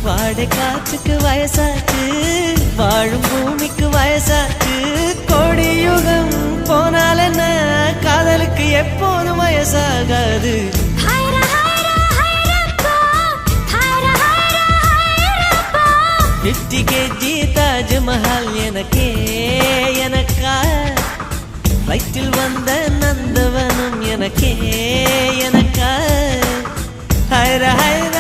வாடை காற்றுக்கு வயசாச்சு, வாழும் பூமிக்கு வயசாச்சு. கோடி யுகம் போனால் என்ன, காதலுக்கு எப்போதும் வயசாகாது. 50 kg தாஜ்மஹால் எனக்கே எனக்கா, வயிற்றில் வந்த நந்தவனும் எனக்கே எனக்கா. ஹைர ஹைர